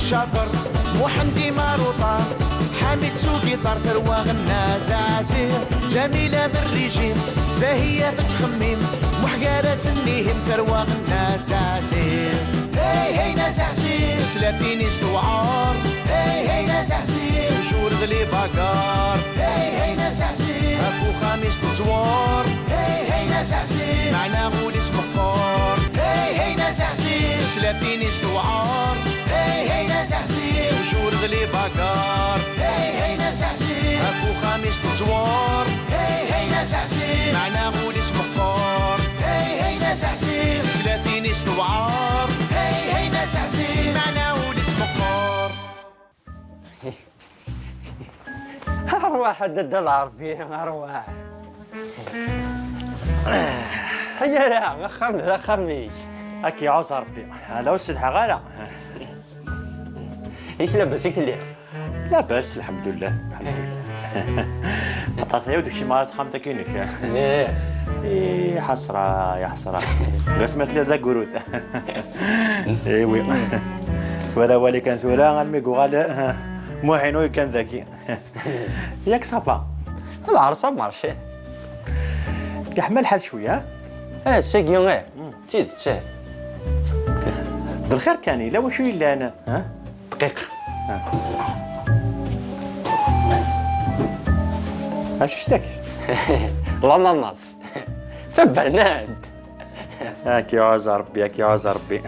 الشاطر محمدي ماروطة حامد سوقي طار ثروة غنا زعزير جميلة بالريجيم زاهية بتخميم محقارة سنيهم ثروة غنا زعزير هي هي ناس عسير سلافيني استوعار هي ناس عسير جور غلي باكار هي ناس عسير اكو خميس تزوار هي ناس عسير معنا غول اسمه فار هي ناس عسير سلافيني استوعار هي ناس عسير جور غلي باكار هي ناس عسير اكو خميس تزوار هي ناس عسير معنا غول اسمه فار هي ناس عسير سلافيني استوعار هي ناس عسير معنا غول اسمه فار أرواح ضد العربية أرواح تستحيا لا خميش هاكي عاوز ربي هلا والسلحة غالا ايش لاباس الليل؟ لاباس الحمد لله الحمد لله التصعيد وداك الشيء مرات خامتة كينك ايه حسرة يا حسرة قسمت لي ذاك قروت ايه وي ولا ولي كان ثورة غنميكو غالا موحينو كان ذكي ياك صافا العرسة مارشي يحمل الحال شوية ساكي تيد تساه بالخير كاني لا وشو الا انا ها دقيقة اش شتاك الاناناس تبعناد هاك يعوز ربي هاك يعوز ربي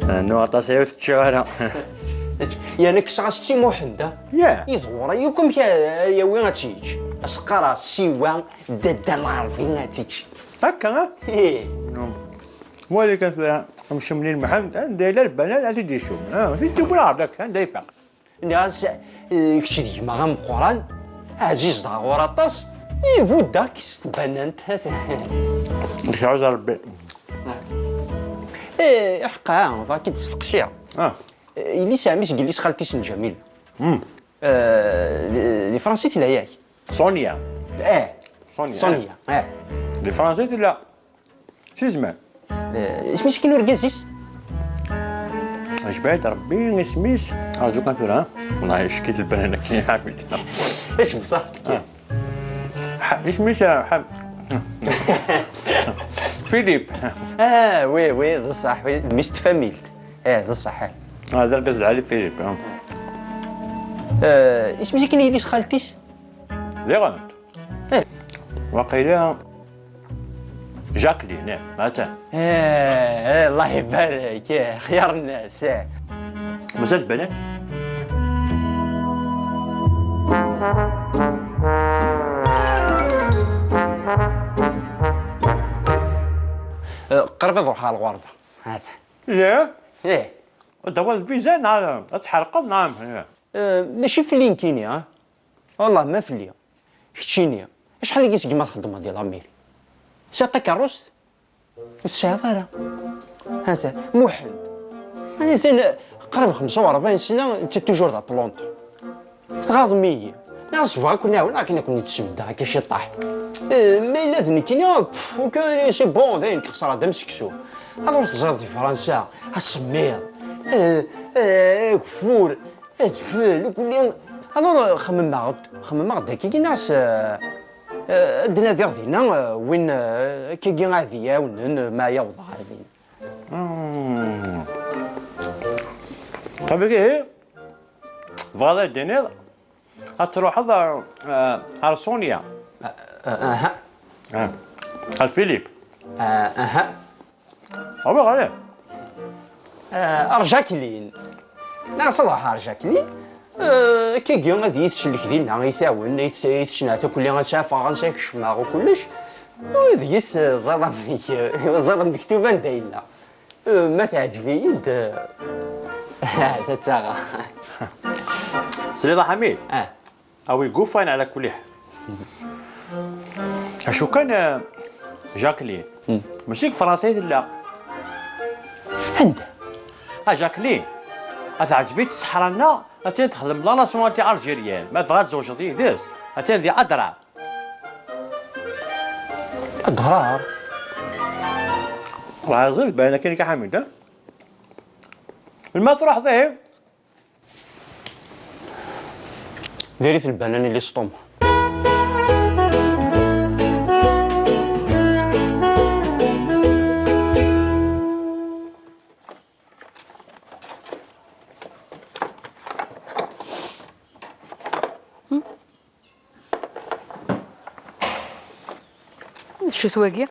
نوع تصعيد الشوارع يعني كسعستي محمد يا يزور يوكم يا وين غاتيج اسقرا سيوا دد العربي غاتيج هكا ها ايه مولي كان فيها مشملين محمد داير البنات غادي يدير شو انت بالعرض هكا دايفع ناس كشدي ما غام قران عزيز داغور طاس يفودا كيس بنانت مش عاوز ربي ايه حقا فاكي تستقشيها اللي ساميش قال لي خالتي سن جميل لي فرنسيتي لا ياك سونيا سونيا لي فرنسيتي لا شي زمان سميتك كي نوركازيس اش بعد ربي سميس ارجوك نفير والله شكيت البنانه كي عامل ايش بصح سميس فيليب وي ذا صح مست فاميلت ذا صح هذا القصد على فيليب سميتك كي ليش خالتيس ذي غلط وقيلا جاكلين معناتها الله يبارك خيار الناس مازال بنات قرب نروح على الغرفة هذا لا ايه دابا الفيزا نعم تحرقوا نعم ماشي في لينكيني والله ما في ليا شتيني شحال اللي كيسقي ما الخدمة ديال اميري ساعطا كاروس والسيارة هذا محمد أنا زين قريب 45 سنة أنت توجور دا بلونطو تغاض مية ناصفها كنا ولا كنا نتسبدا هكا شي طاح ما إلا ذنكينا وكان سي بون داين كخسارة دام سكسو الوغ تزرد في فرنسا السمير كفور الفل وكل الوغ خمم غدا كي ناس عندنا ديال دينا وين كي غادي ونن ما يوضع هذه طبيعي ايه فوالا دينير غتروح على سونيا الفيليب هو غالي ارجاكلين ناس صراحه ارجاكلين كي غادي يتسلك ديالنا يتاون يتسنى حتى كل غنشافا غنشاف الشماغ وكلش وديس زاد مكتوبه دايلنا ما تعجبني انت هذا تاغا سيدي حميد او يقوفين على كل حال اشو كان جاكلين ماشي فرنسية لا عنده جاكلين تعجبني الصحراء لنا تخدم لا ناسيوناليتي الجيريان ما تبغى تزوج ديس ذي أدرع أضرار وعازل باينة كاين كحميد المسرح ذهب. ديريت البنان اللي سطوم. شو تواقي؟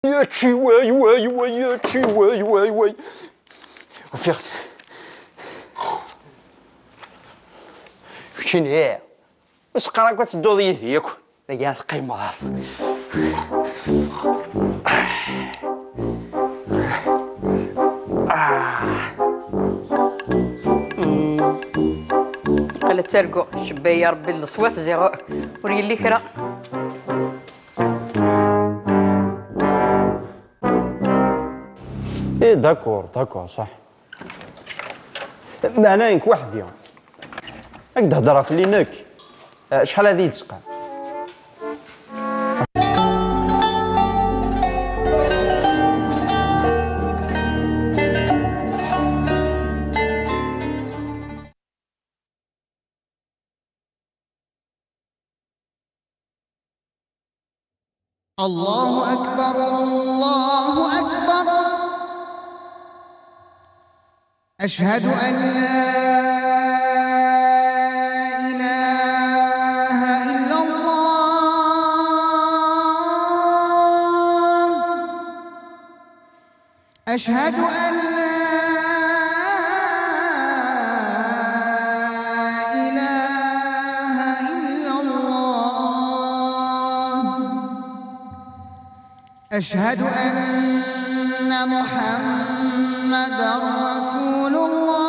يا تشي واي واي واي يا تشي واي واي واي وفيغت كشين ايه واش قراك تدو ضيه ياك يا القيماط قال ترقو شبايا ربي الصوات زيغو وريلي كرا. ايه داكور صح. معناه انك وحدي راك تهضر في لينك شحال هذه تسقى. الله أكبر الله أكبر أشهد أن لا إله إلا الله أشهد أن لا إله إلا الله أشهد أن محمدًا رسول الله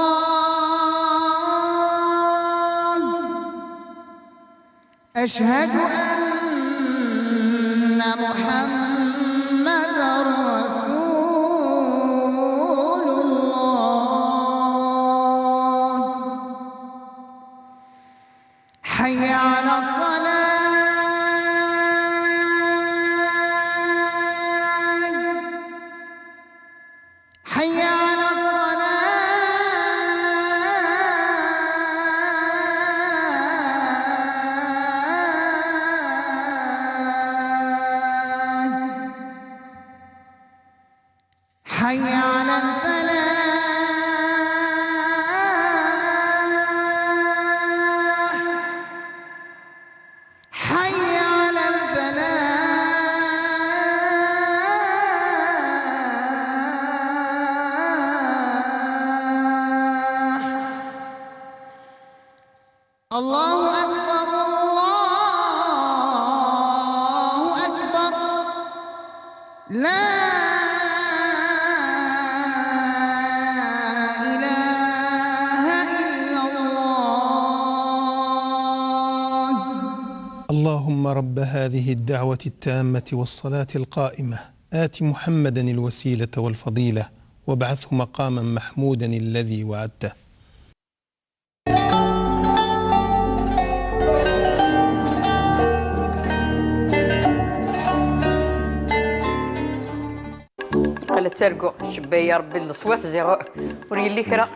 أشهد أن محمدًا رسول الله حي على الصلاة حي على الصلاة حي على الفلاح الله أكبر الله أكبر لا إله إلا الله. اللهم رب هذه الدعوة التامة والصلاة القائمة آت محمدا الوسيلة والفضيلة وابعثه مقاما محمودا الذي وعدته. قال ترقو شبيه ربي الصوات زيرو وري لي كرا.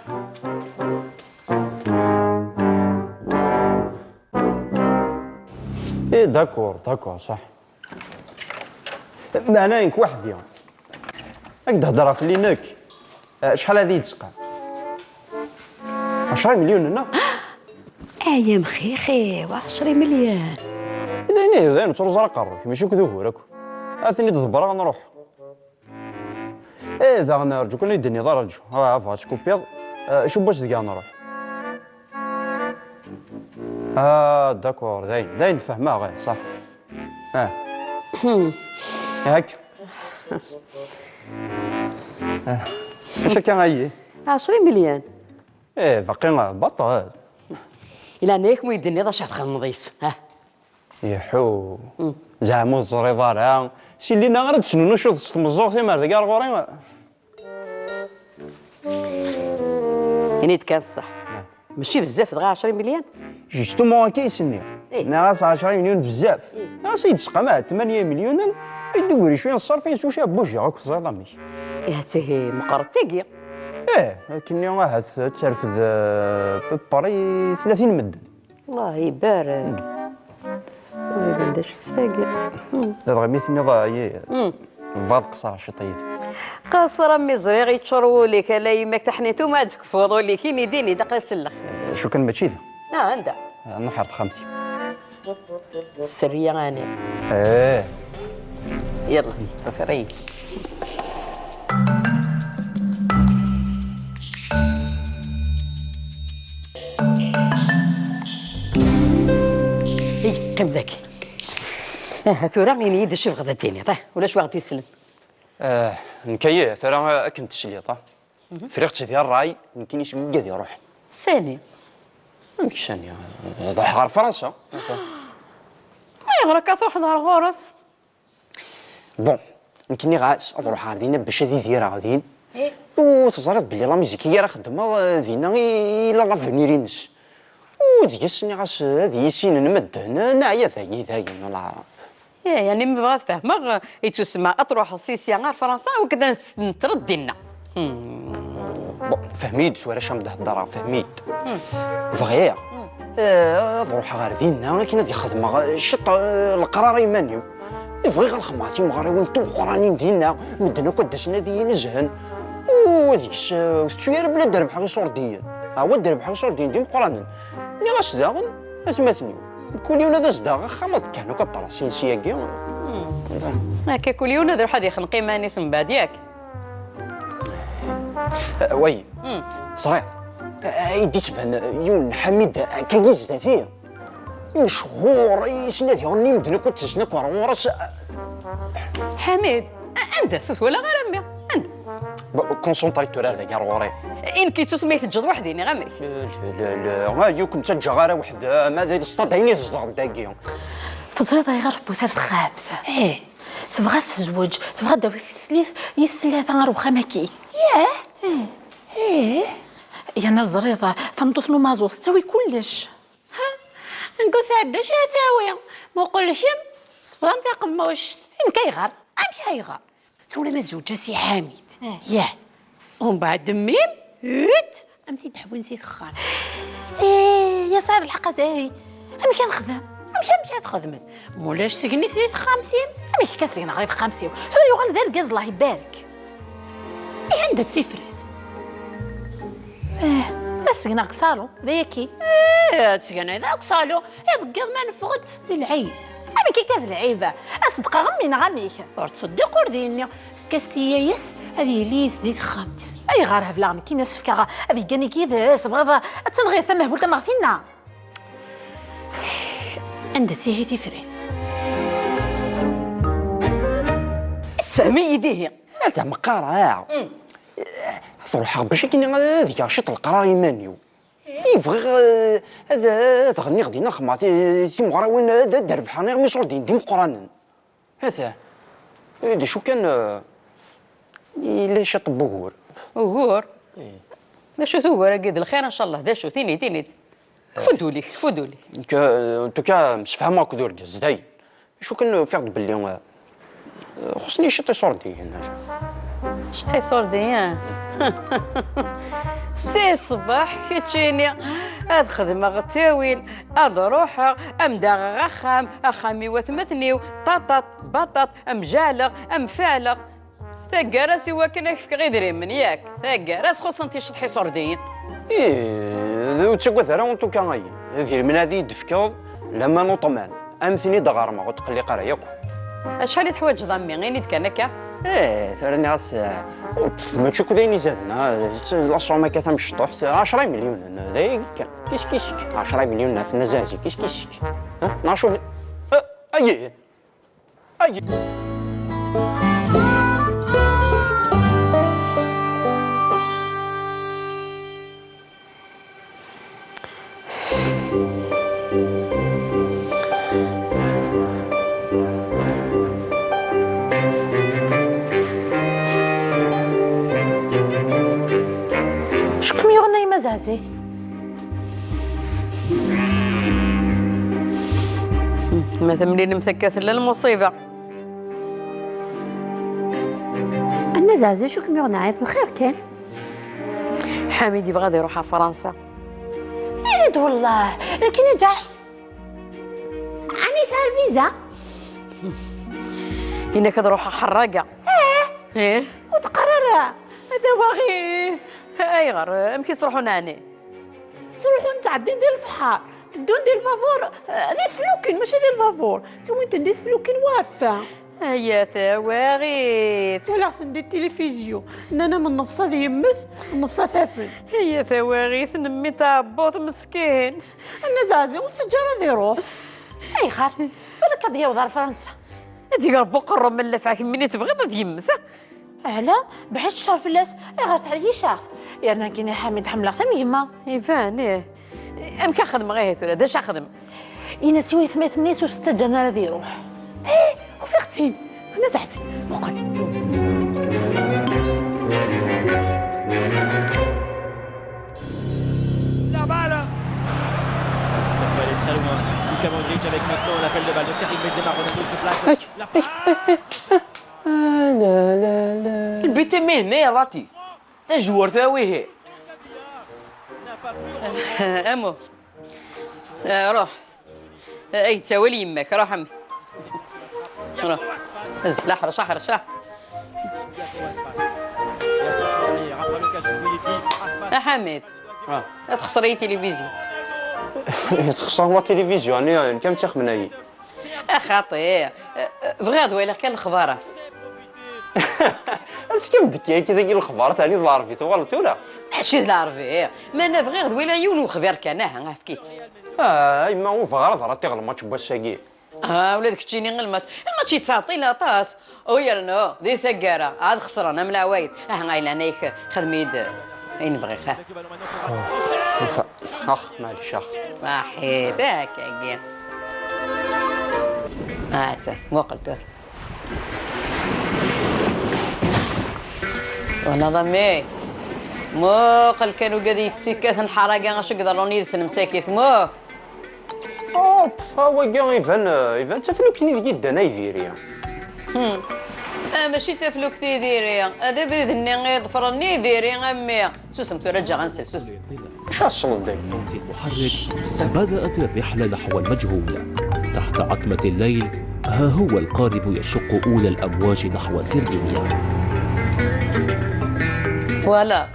ايه داكور صح. معناه انك وحدي راك تهضر في لينك. شحال هذه يتسقى 10 مليون هنا. يا مخيخي 10 مليون. اذا تروز راه قروك ماشي كذوب راك اثني تضبر غنروح. اذا غنرجوك انا يدني ضرر رجو عفوا تكوبيض. شو باش دقيقه نروح. داكور داين فهمها غير صح. هاك اش كان غايي 10 مليون. باقي بطل. إلا نيك مو يدني ضا شاف نضيس يحو زعما الزريضه راه سي اللي نغرد شنو شوف تمزوغ في مرد كاع غوري يعني كان صح ماشي بزاف غير 10 مليون. جوستومون كيسني ناقص 10 مليون بزاف. سيد سقى مع 8 مليون يدوري شويه نصرفين سو شاب بوجي هاك زريضه ماشي. تهي مقرطيكي. كني واحد ترفد بباري 30 مدن. الله يبارك. ويبان داش تستاقي. دابا ميتني ضايع فاد قصار شطيت. قاصر امي زريغ يتشروا لك لا يماك تحنيتو ما تكفوضوا لي كي يديني داق يسلخ. شو كان ماشي ذا؟ عندها. نحر خمتي. السريه غاني. يلا فري. قم ذاك. ثورة غيني يدش في غدا الدنيا ولا شو غادي يسلم. نكيه ثورة كنت تشليطه. فريقتي ديال الراي يمكن يسمى كاع يروح. ثاني. يمكن ثاني ضحى غير فرنسا. راك تروح نهار غورس. بون يمكن غاس نروح غادينا باش هذه ديالها غاديين. وتزرد بلي لا ميزيكيه راه خدمه دينا الا لافونير ينس. وديك السنه غاس هذه سين نمد هنا نعيا ثاني ولا. يعني ما بغات فهمه يتسمى اطروح سيسيا غير فرنسا وكذا نترد دينا. فهميد ولا شام الدار فهميد. فغير نروح غير دينا كاين هذه خدمه شط القرار يمانيو. يبغي غير الخماطي مغربي نتو القرانين ديالنا مدنا كدسنا دي نزهن. وديك شويه بلا درب حاجه صورديين. هو درب حاجه صورديين ديال القران. ني غاس داغن اسماتني كل يوم هذا صداغ خمط كانوا كطراسين سياكي. هكا كل يوم هذا واحد يخنقي مانيس من بعد ياك. وي صريح يدي تبان يون حميد كيزدا فيه مشهور يسنا فيه غني مدنا كنت تسنا كورس حميد عنده ثوث ولا غير امي عنده كونسونطري تورار ذاك غوري ان كي تسمي تجد وحدين غامي. لا ها يو كنت تجا غير وحده ما ذاك الصدعيني الزغ داكي تزريطه غير بوثالث خامسه. تبغى الزواج تبغى داوي يسلاث غير وخامكي. يا ناس زريطه فمطوثنو مازوس تسوي كلش. نقول سعد اش ثاوي ما نقولش صبرا نتاع قموش كيغار امشي هيغار ثولا مزوجه سي حميد ياه ومن بعد دميم امتي نحب نسيت خال يا صاحب الحق زاهي امي كان خدام مشى خدمت مولاش سكني 53 امي كي كسينا غير 50 ثوري وغال ذا الكاز الله يبارك. عندها تسفرات سكنا قصالو ذاكي تسكن هذا قصالو يضقض ما نفقد ذي العيد. امي كي كاف العيبه اصدق غمي غميك تصدق ورديني في كاستيا يس هذه ليس زيت خامت اي غارها فلان كي ناس فكا هذه كاني كيفاش بغا تنغي ثم هبول تما فينا عندها سيهي تفريث اسفهمي يديه. هذا مقارع تروح باش كاين هذيك شط القرار يمانيو يبغي هذا غني غادي نخمع تيمغرا وين هذا دربحاني غمي صوردين ديم قرانا هذا هذا شو كان الا شط بوغور وهور ذا شو ثوره قد الخير ان شاء الله. ذا شو ثيني فدولي انتو كا مسفهمه كدور زداي شو كان فيقد باللي خصني شطي صوردين شتي صوردين سي صباح كتجيني هاد خدمة غتاويل هاد روحها ام داغ غخام اخامي وثمثنيو طاطط بطط ام جالغ ام فعلغ ثاكاراس هو كان كيف غير دريمن ياك ثاكاراس خص انت شطحي صوردين. ذو تسقى ثرا وانتو كان غير من هذه دفكاض لما نطمان امثني دغارما غتقلي قراياكو شحال تحوايج ضمي غير نيت كان هكا. ثراني غاس ما تشوف دايني زادنا الأسعار كثا مشطوح 10 مليون ذاك كيش 10 مليون في النزازي كيش ها ناشون اي شكون يغني مزازي ما ثملين مسكت للمصيبة. انا زازي شو كم يغني عيط الخير كان حميد يبغى يروح على فرنسا. يريد والله لكن يرجع عني صار فيزا هنا كتروح حراقة. ايه وتقرر هذا وغيث اي غير يمكن تروحوا ناني تروحوا نتعدين ديال البحر تدون ديال الفافور هذا فلوكين ماشي ديال الفافور تو انت ديال فلوكين وافه هيا ثواغيث ولا فندي التلفزيون انا من نفصه ذي يمث النفصه ثافن هيا ثواغيث نمي تعبوط مسكين انا زازي والسجاره ذي روح اي خار بالك هذه وضع فرنسا هذيك ربو قرو من لفعك مني تبغي ضد يمث على بحيث شهر فلاس اي غير تعلي شهر يعني كاين حميد حمله ثم يما يبان ايه امكن خدم غير ولا داش خدم انا سوي ثمات الناس وستجانا ذي روح ايه وفي اختي انا زعزي وقل La balle. Ça peut aller très loin. Luka Modric avec maintenant l'appel de balle de Karim Benzema. Ronaldo se place. La passe. لا البيت مهنه يا لطيف تجور ثاويه امو روح اي تساوي لي يماك روح عمي روح هز لا حرش يا حميد تخسري تلفزيون تخسر لا تلفزيون انا كم تخمناي خاطي بغيت ويلا كان الخبارات اش كيبدك كذا كاين الخبار ثاني العربي تغلط ولا ماشي العربي ما انا بغيت ويلا عيون وخبار كان ها فكيت ما هو فغرض راه تيغل الماتش باساكي ولادك تجيني غير الماتش يتعطي لا طاس ويا نو دي ثقاره عاد خسرانه من العوايد غايله انايك خدميد اين بغي اخ معليش اخ واحد هكا كاين تا مو قلت وانا ضمي مو قل كانوا قاعد يكتيكات نحرقه غاش يقدروا يدسن مساكيت مو هو كاع ايفان تفلو كني جدا نايفيريا ماشي تفلوك تيديري هذا بريد اني ضفرني ديري امي سوسم ترجع غنسى سوس اش الصوت داك المحرك بدأت الرحلة نحو المجهول تحت عتمة الليل ها هو القارب يشق أولى الأمواج نحو سربيا فوالا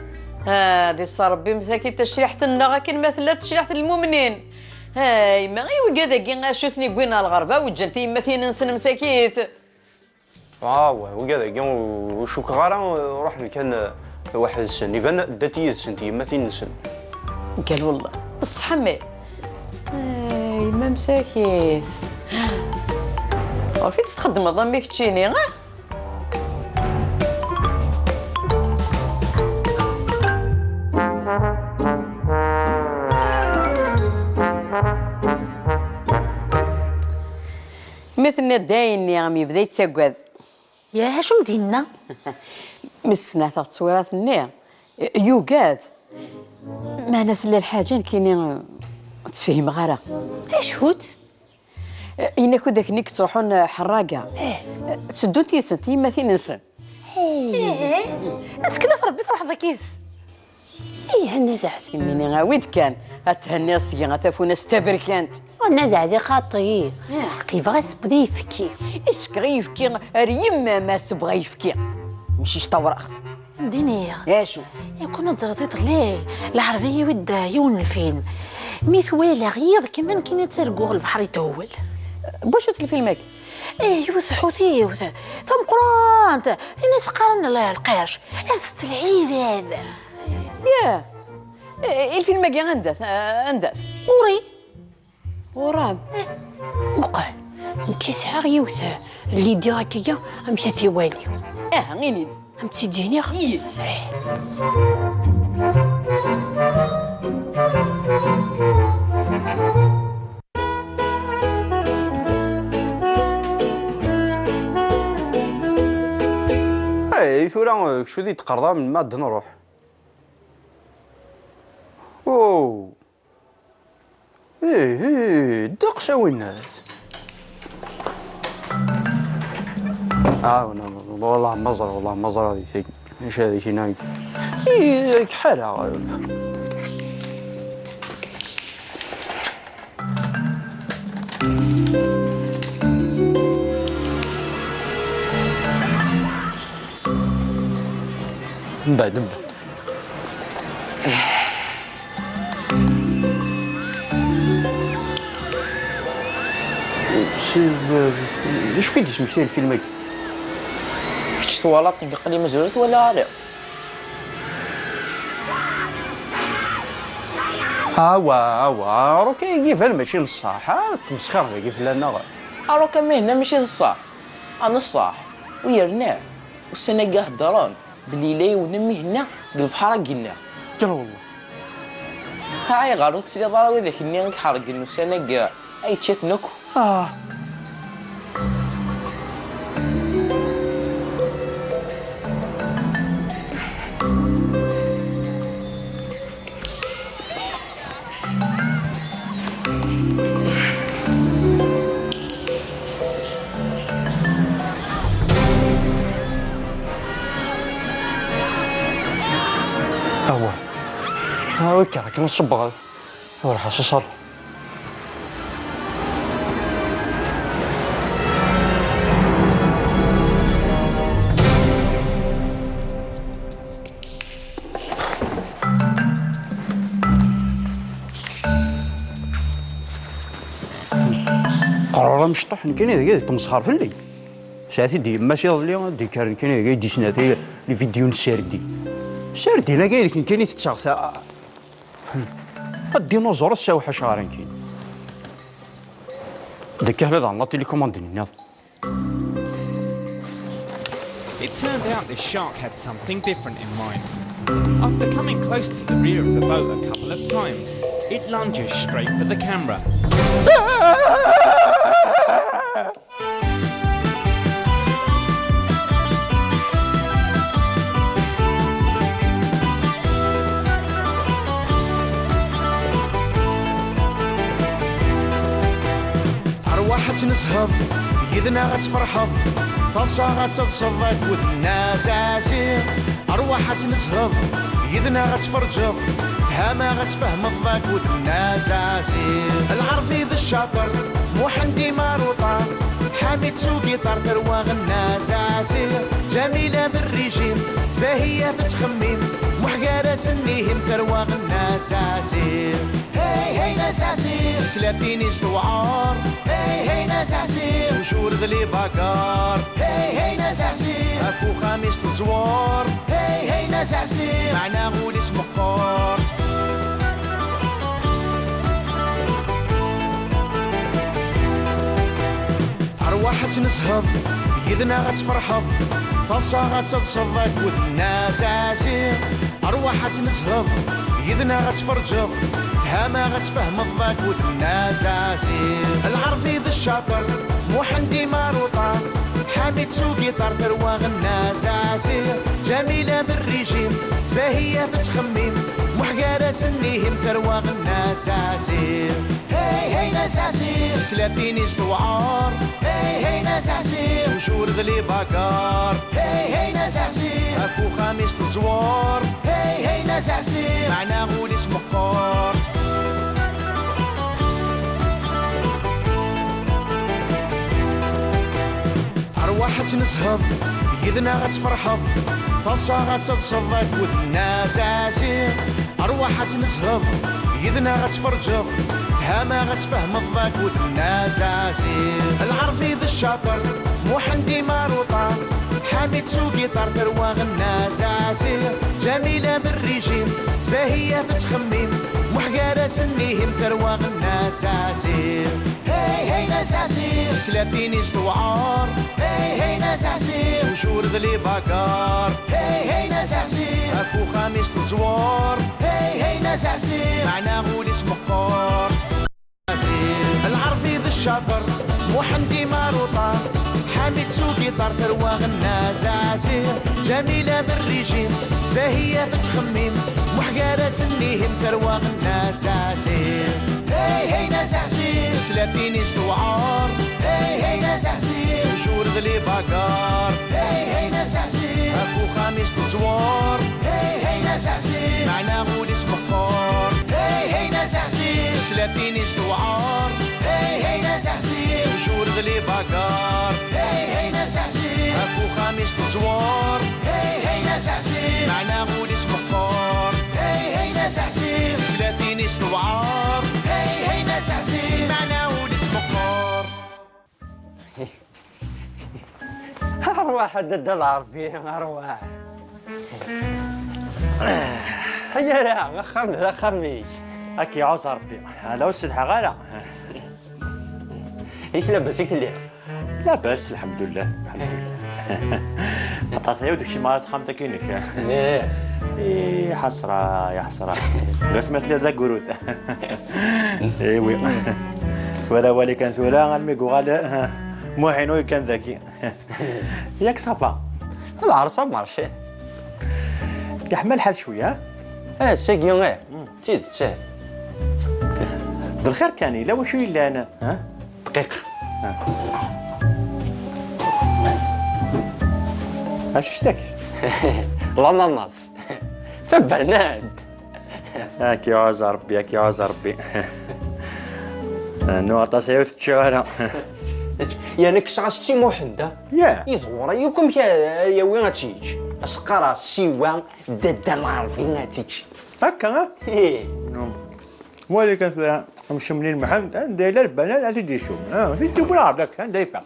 هذه صربي مساكين تشريحة النغاكين مثلا تشريحة المؤمنين هاي ما غير كذا كي شوفني بوينا الغربة وجنتي مثلا نسن مساكيت وكذا كي وشوك غارة روح كان واحد السن يبان داتي سنتي مثلا نسن قال والله بصح مي ما مساكيت كي تستخدم ضميك تشيني مثلنا دايني عمي بدا يتسقد يا شو مدينا مسنا تاع التصويرات النيا يوقاد ما نثل الحاجه كاينين تفهم غيرها اش هود إنا كوداك نيك تروحون حراقه تسدو تيسن تيما تينسن اتكلف ربي فرح ذاكيس النزع سيميني غاويد كان هتهني صيا غتافونا ستابركانت النزع زي خاطي كيف غاس بدا يفكي اسكري يفكي ريما ما تبغى يفكي مشيش طورخ ديني ياشو يكون تزرطيط ليه العربيه ودا يون الفيلم مثوالا غير كمان كي نتسرقوا البحر يتول بوشو الفيلمك يوث حوتي يوث ثم قرانت الناس قارن القرش هذا العيد هذا يا الفيلم كي عندس وري وراد وقع كيسعى يوث اللي ديراكيا مشى ثوالي غينيد ام تسديني اخي اي ثورة شو ذي تقرضا من ماد نروح اوه ايه دق سوي الناس والله مزر هذه شيء ايش هذه شيء نايم ايه حالة من بعد ايش كنت تسمي الفيلم هيك؟ كنت طوالات قلي مزورت ولا لا؟ روكي كيف ماشي للصح تمسخر كيف لنا روكا مهنا ماشي للصح انا الصح ويرنا والسنة كاع هضران بلي لا ونمي هنا قلب حرقنا قال والله هاي غارت سيدي ضراوي ذاك النيان حرق السنة كاع اي تشات نكو ويكرك نصبغ راح اصل قرار مشطح كاين هذا تمسخر في الليل ساعتي دي ماشي اللي دي كان كاين دي سناتي لي فيديو نسردي سردي انا قايل لك كاين تتشخص الديناصور الساوحه شهرين كاين داك هذا الله تيليكومونديني يلا It turned out this shark had something different in mind. After coming close to the rear of the boat a couple of times, it lunges straight for the camera. أرواح تنسهض يدنا غتفرحض فالصا غتصدق ودنا زازير أرواح تنسهض يدنا غتفرجض فهما غتفهم الضاك ودنا زازير العربي ذا الشاطر محندي ماروطة حامد سوقي طار ثروة غنا زازير جميلة بالريجيم زاهية بتخميم محقارة سنيهم ثروة غنا زازير هاي هاي نزازير سلافيني استوعار هاي هاي نزازير وشور ذلي باكار هاي هاي نزازير اكو خامس تزوار هاي هاي نزازير معنا غول اسمه قار أرواح نسهض يدنا غتفرحض فالصا غتتصدق ودنا زازير أرواح نسهض يدنا غتفرجض فهما غتفهم الضاك ودنا زازير العرضي ذا الشاطر محندي ماروطان حامد سوقي طار ثروة غنا زازير جميلة بالريجيم زاهية تتخمم محقارة سنيهم ثروة غنا زازير هاي هاي نزازير سلافيني استوعار هاي هاي نزازير وشور ذلي باكار هاي هاي نزازير اكو خامس الزوار هاي هاي نزازير معنا غول اسم قار أرواح تنسهض يدنا غتفرحض فالصا غتتصدق ودنا زازير أرواح تنسهض يدنا غتفرجض فهما غتفهم الضاك ودنا زازير العرضي ذا الشاطر محندي ماروطان حامد سوقي طار ثروة غنا زازير جميلة بالريجيم زاهية تتخمم محقارة سنيهم ثروة غنا زازير هاي هاي نزازير سلافيني استوعار هاي هاي نزازير وشور ذلي باكار هاي هاي نزازير اكو خامس الزوار هاي هاي نزازير معنا غول اسم قار العرضي ذا الشاطر محندي ماروطان حامد سوقي طار ثروة غنا زازير جميلة بالريجيم زاهية تتخمم محقارة سنيهم ثروة غنا زازير هاي هاي نزازير سلافيني استوعار هاي هاي نزازير وشور ذلي باكار هاي هاي نزازير اكو خامس الزوار هاي هاي نزازير معنا غول اسم قار هاي هاي نزازير سلافيني استوعار هاي هاي نزازير وشور ذلي باكار هاي هاي نزازير اكو خامس الزوار هاي هاي نزازير معنا غول اسم قار هاي هاي نزازير سلافيني استوعار هاي هاي نزازير معنا غول اسم قار أرواح ضد العربية أرواح تستحيا لا خميش أكي عوز ربي هذا وسد حغالة إيش لاباسك الليلة؟ لاباس الحمد لله الحمد لله طاسة ودك شي مرات خامتة كينك إيه حسرة يا حسرة قسمت لي ذا قروت إيه وي ولا ولي كان ثولا غنميقو غالا مو حينوي كان ذكي ياك صافا العرسة مارشي يحمل الحال شوية ساقي تزيد تسهل بالخير كاني لا وشو إلا أنا ها دقيقة اش اشتكي الاناناس تبعناد هاك يعوز ربي هاك يعوز ربي نوطا سيوت الشوارع يعني كسا ستي محنده يدور يوكم يا وين غاتيج اسقرا سيوا دادا العربي غاتيج هكا ايه مولي كان فيها مشملين محمد دايره البنات غادي شوف انت بالعرض هكا دايفه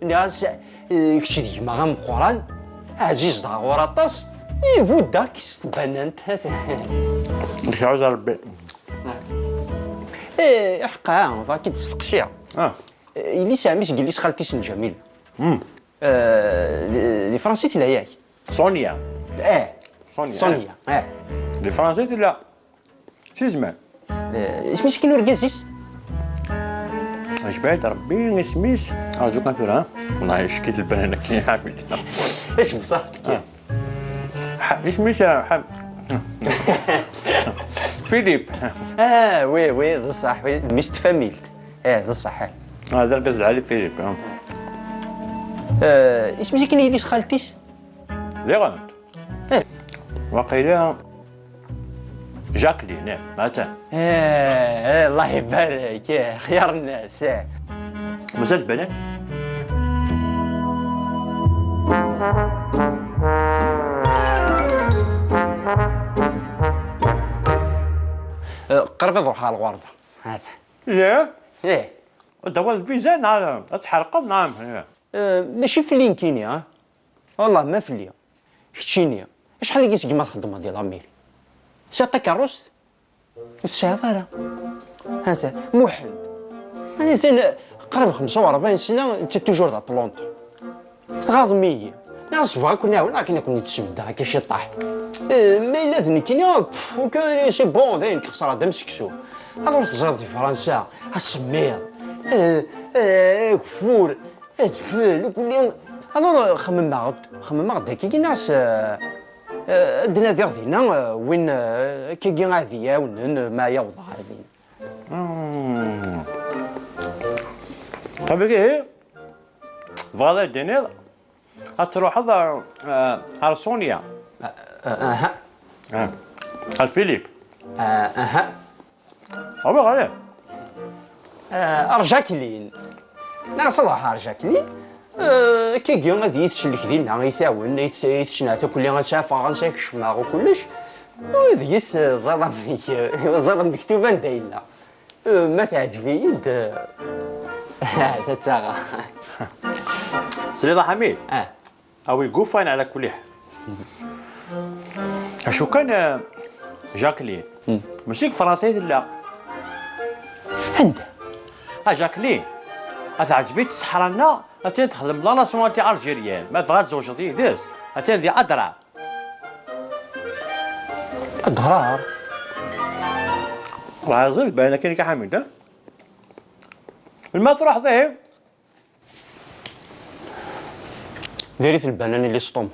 الناس كتشدي ما غام القران عزيز داغور طاس يفودا كيس بنانت هذا مش عاوز ربي ايه حقا فاكيد تستقشيها اللي ساميش قال لي خالتي سن جميل لي فرنسيتي لا ياك صونيا صونيا لي فرنسيتي لا شي زمان سميتك نور كازيس اش بعد ربي سميت ارجوك نفير والله شكيت البنانه كي حامل ايش بصح سميت فيليب وي ذا صح مست فاميلت ذا صح هذا القصد على فيليب سميتك نيليش خالتيش لي غلط وقيلا جاكلين معناتها الله يبارك خيار الناس مازال بنات قرب نروح على الغرفة هذا لا ايه دابا الفيزا نعم تحرق نعم ماشي في لينكينيا والله ما في ليا شتينيا شحال اللي كيسقي ما الخدمة ديال اميري ساطا كاروس والسيارة هذا محل أنا زين قريب 45 سنه انت توجور دا بلونطو تغاضمي ناس بغا كنا ولا كنا نتسبدا هكا شي طاح ما الا ذنكينا وكان سي بون داين كخساره دم سكسو الوغ تزرد في فرنسا السمير كفور الفل وكل الوغ خمم غدا كي ناس دنا ديال دينا وين كي غادي ونن ما يوضع هذه طبيعي ايه فوالا دينير هتروح هذا على سونيا اها الفيليب اها عمر عليه ارجاكلين لا صراحه ارجاكلين كي كيون غادي يتسلك ديالنا يتاون يتسناتا كل يوم تشافا غنساك الشماغ وكلش وديس زرم مكتوبه دايلنا ما تعجبني هذا تاغا سيدي حميد او يقوفين على كل حال اشو كان جاكلين ماشي فرنسية لا عنده جاكلين تعجبني الصحراء لنا تخدم لا ناسيوناليتي الجيريان ما تبغى تزوج ديس دي ادرع اضرار راه زيد باينه كاين كحميد الماء تروح فيه ديريت البنان اللي سطوم